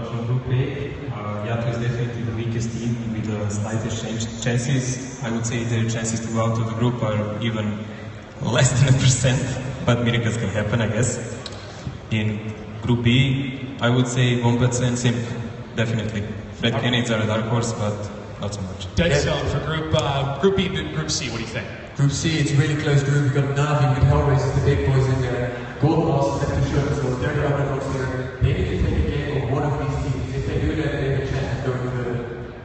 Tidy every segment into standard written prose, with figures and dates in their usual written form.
from Group A, Yato is definitely the weakest team with the slightest chances. I would say their chances to go out of the group are even less than 1%, but miracles can happen, I guess. In Group B, I would say Wombats and Simp, definitely. Red Canids are a dark horse, but not so much. Dead zone for Group B and Group C, what do you think? Group C, it's a really close group. You've got Navi, you've got Hellraisers, the big boys in there. Gold Lost, left to show, so they're the underdogs here. They need to take a game of one of these teams. If they do that, they have a chance of going further.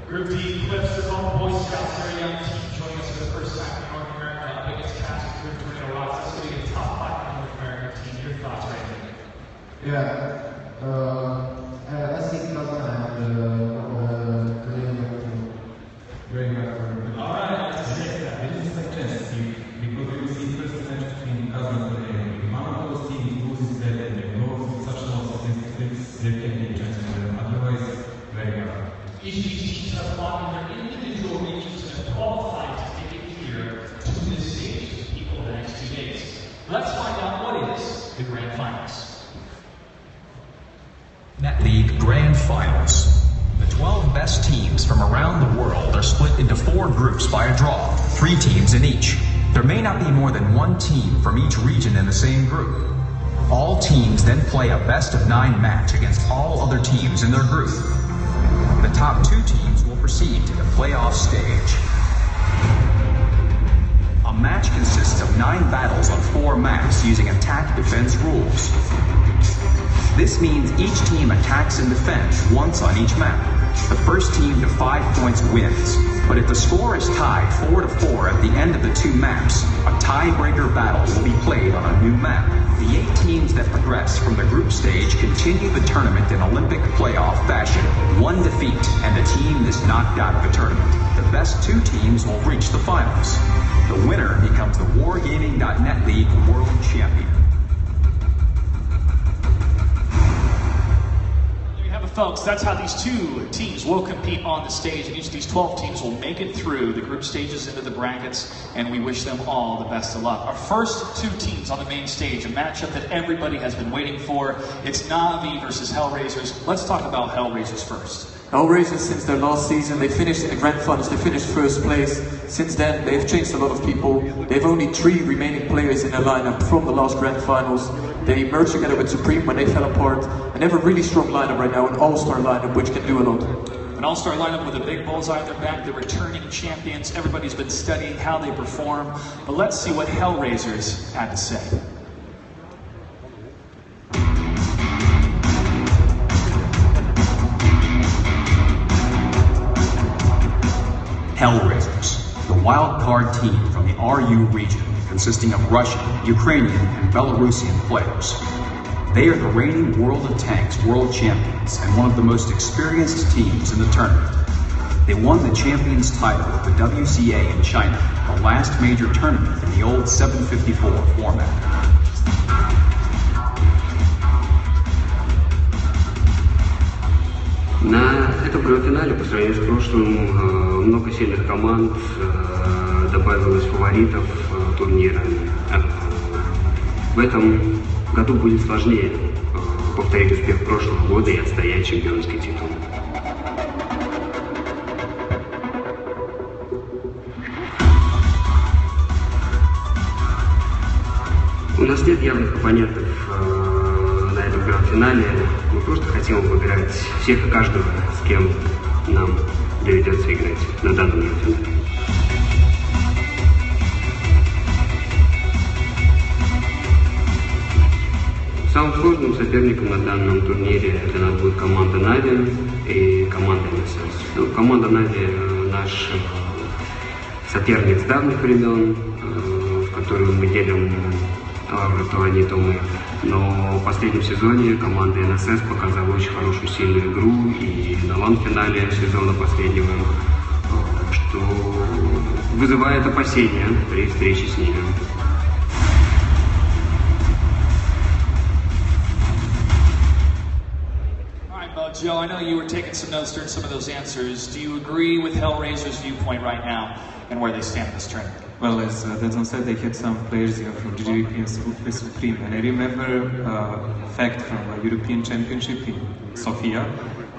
Group D, Clips, the home Boy Scouts, very young team, joining us for the first time in North America. Biggest cast of Group Tornado Rocks. This will be a top 5 North American team. Your thoughts, Randy? I think not Alright, let's check that. It is like chess. Because we will see first match between cousins. If one of those teams loses that and they know such losses, there can be a chance for them. Otherwise, very hard. Each of these teams have fought in their individual regions and have qualified to make it here to this stage to people in the next 2 days. Let's find out what is the Grand Finals. Net League Grand Finals. The 12 best teams from around the world are split into 4 groups by a draw, 3 teams in each. There may not be more than 1 team from each region in the same group. All teams then play a best-of-9 match against all other teams in their group. The top 2 teams will proceed to the playoff stage. A match consists of 9 battles on 4 maps using attack-defense rules. This means each team attacks and defends once on each map. The first team to 5 points wins, but if the score is tied 4-4 at the end of the 2 maps, a tiebreaker battle will be played on a new map. The 8 teams that progress from the group stage continue the tournament in Olympic playoff fashion. 1 defeat and the team is knocked out of the tournament. The best 2 teams will reach the finals. The winner becomes the Wargaming.net League World Champion. Folks, that's how these 2 teams will compete on the stage, and each of these 12 teams will make it through the group stages into the brackets, and we wish them all the best of luck. Our first 2 teams on the main stage, a matchup that everybody has been waiting for. It's Navi versus Hellraisers. Let's talk about Hellraisers first. Hellraisers, since their last season, they finished in the Grand Finals, they finished first place. Since then, they've changed a lot of people. They have only 3 remaining players in their lineup from the last Grand Finals. They merged together with Supreme when they fell apart, and they have a really strong lineup right now, an all-star lineup, which can do a lot. An all-star lineup with a big bullseye on their back, the returning champions. Everybody's been studying how they perform, but let's see what Hellraisers had to say. Hellraisers, the wild card team from the RU region, consisting of Russian, Ukrainian, and Belarusian players. They are the reigning World of Tanks World Champions and one of the most experienced teams in the tournament. They won the champions title of the WCA in China, the last major tournament in the old 754 format. На этом полуфинале, по сравнению с прошлым, много сильных команд, добавилось фаворитов турнира. В этом году будет сложнее повторить успех прошлого года и отстоять чемпионский титул. У нас нет явных оппонентов на этом гранд-финале. Мы просто хотим выбирать всех и каждого, с кем нам доведется играть на данном гранд-финале. Самым сложным соперником на данном турнире для нас будет команда Нави и команда SERCH. Команда Нави наш соперник с давних времен, в которую мы делим то они, то мы. Но в последнем сезоне команда SERCH показала очень хорошую, сильную игру и на лан-финале сезона последнего, что вызывает опасения при встрече с ними. Joe, I know you were taking some notes during some of those answers. Do you agree with Hellraiser's viewpoint right now and where they stand in this tournament? Well, as Dedzon said, they had some players here from the European Supreme, and I remember a fact from a European Championship in Sofia,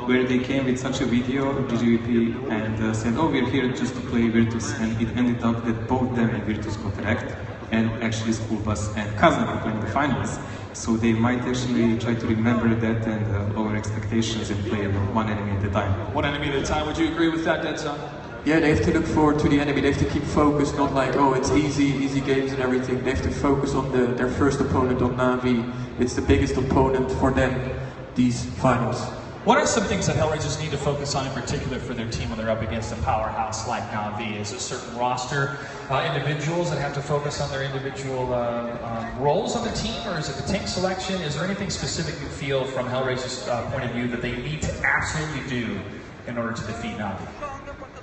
where they came with such a video, GGVP, and said, oh, we're here just to play Virtus, and it ended up that both them and Virtus got wrecked, and actually School Bus and Kazan were playing the finals. So they might actually try to remember that and lower expectations and play one enemy at a time. One enemy at a time. Would you agree with that, Dead Zone? Yeah, they have to look forward to the enemy. They have to keep focused, not like, oh, it's easy games and everything. They have to focus on their first opponent, on Na'Vi. It's the biggest opponent for them, these finals. What are some things that Hellraisers need to focus on in particular for their team when they're up against a powerhouse like Na'Vi? Is it certain roster individuals that have to focus on their individual roles on the team, or is it the tank selection? Is there anything specific you feel from Hellraisers' point of view that they need to absolutely do in order to defeat Na'Vi?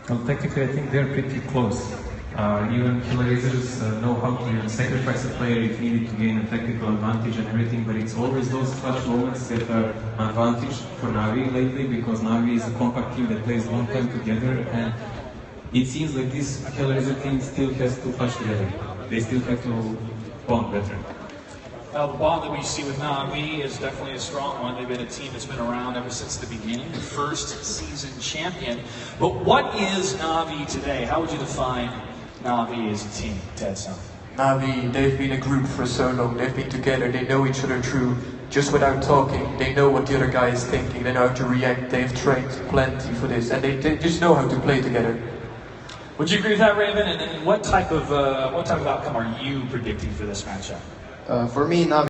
Well, technically, I think they're pretty close. Even Hellraisers know how to sacrifice a player if needed to gain a tactical advantage and everything, but it's always those clutch moments that are an advantage for Na'Vi lately, because Na'Vi is a compact team that plays a long time together, and it seems like this Hellraiser team still has to clutch together. They still have to bond better. Well, the bond that we see with Na'Vi is definitely a strong one. They've been a team that's been around ever since the beginning, the first season champion. But what is Na'Vi today? How would you define Na'Vi as a team, Dead Zone? Na'Vi, they've been a group for so long. They've been together. They know each other through just without talking. They know what the other guy is thinking. They know how to react. They've trained plenty for this, and they just know how to play together. Would you agree with that, Raven? And what type of outcome are you predicting for this matchup? For me, Na'Vi